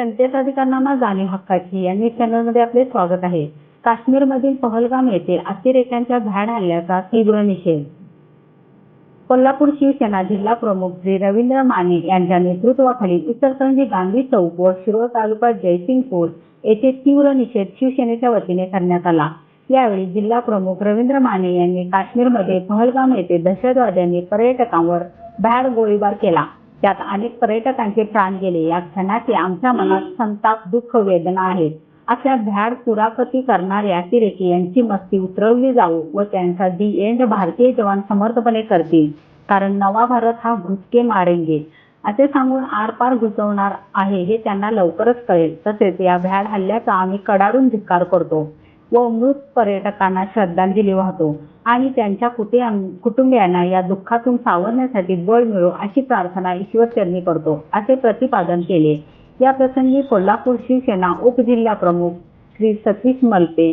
जनतेचा अधिकारांना जाणीव हक्काची या न्यूज चॅनलमध्ये आपले स्वागत आहे. काश्मीरमधील पहलगाम येथे अतिरेक्यांच्या भ्याड हल्ल्याचा तीव्र निषेध. कोल्हापूर शिवसेना जिल्हा प्रमुख श्री रवींद्र माने यांच्या नेतृत्वाखाली इचलकरंजी गांधी चौक व शिरोळ तालुका जयसिंगपूर येथे तीव्र निषेध शिवसेनेच्या वतीने करण्यात आला. यावेळी जिल्हा प्रमुख रवींद्र माने यांनी काश्मीरमध्ये पहलगाम येथे दहशतवाद्यांनी पर्यटकांवर भ्याड गोळीबार केला. त्यात अनेक पर्यटकांचे प्राण गेले. या क्षणाची आमच्या मनात संताप, दुःख, वेदना आहे. अशा भ्याड कुरापती करणाऱ्या अतिरेकी यांची मस्ती उतरवली जाऊ व त्यांचा दी एंड भारतीय जवान समर्थपणे करतील. कारण नवा भारत हा घुसके मारेंगे असे सांगून आरपार घुसवणार आहे हे त्यांना लवकरच कळेल. तसेच या भ्याड हल्ल्याचा आम्ही कडाडून धिक्कार करतो व मृत पर्यटकांना श्रद्धांजली वाहतो आणि त्यांच्या कुटुंबियांना या दुःखातून सावरण्यासाठी बळ मिळो अशी प्रार्थना ईश्वरचरणी करतो, असे प्रतिपादन केले. या प्रसंगी कोल्हापूर शिवसेना उपजिल्हा प्रमुख श्री सतीश मलपे,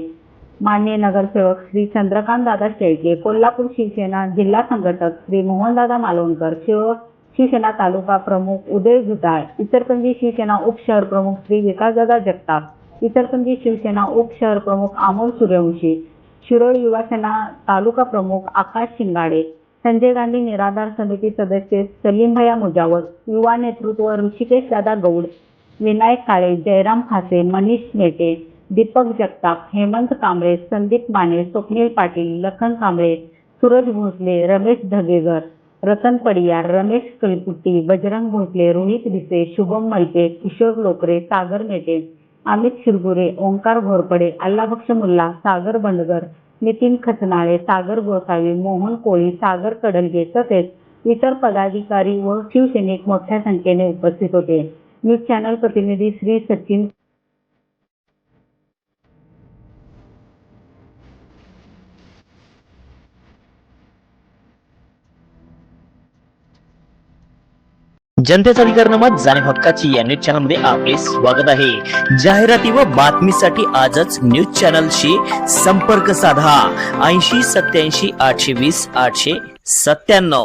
मान्य नगरसेवक श्री चंद्रकांतदादा शेळके, कोल्हापूर शिवसेना जिल्हा संघटक श्री मोहनदादा मालवणकर, शिवसेना तालुका प्रमुख उदय झुटाळ, इचलकरंजी शिवसेना उपशहर प्रमुख श्री विकासदादा जगताप, इचलकरंजी शिवसेना उपशहर प्रमुख अमोल सूर्यवंशी, शिरोळ युवा सेना तालुका प्रमुख आकाश शिंगाडे, संजय गांधी निराधार समिती सदस्य सलीमभैया मुजावर, युवा नेतृत्व ऋषिकेश दादा गौड, विनायक काळे, जयराम खासे, मनीष मेटे, दीपक जगताप, हेमंत कांबळे, संदीप माने, स्वप्नील पाटील, लखन कांबळे, सूरज भोसले, रमेश धगेगर, रतन पडियार, रमेश कळपुट्टी, बजरंग भोसले, रोहित भिसे, शुभम मलपे, किशोर लोकरे, सागर मेटे, अमित शिरगुरे, ओंकार घोरपडे, अल्लाबक्ष मुल्ला, सागर बंडगर, नितीन खचनाळे, सागर गोसावी, मोहन कोळी, सागर कडलगे तसेच इतर पदाधिकारी व शिवसैनिक मोठ्या संख्येने उपस्थित होते. न्यूज चॅनल प्रतिनिधी श्री सचिन. जनतेचा अधिकारनामा जाणीव हक्काची या न्यूज चॅनल मध्ये आपले स्वागत आहे. जाहिराती व बातमीसाठी आजच न्यूज चॅनलशी संपर्क साधा 80 87 820 897.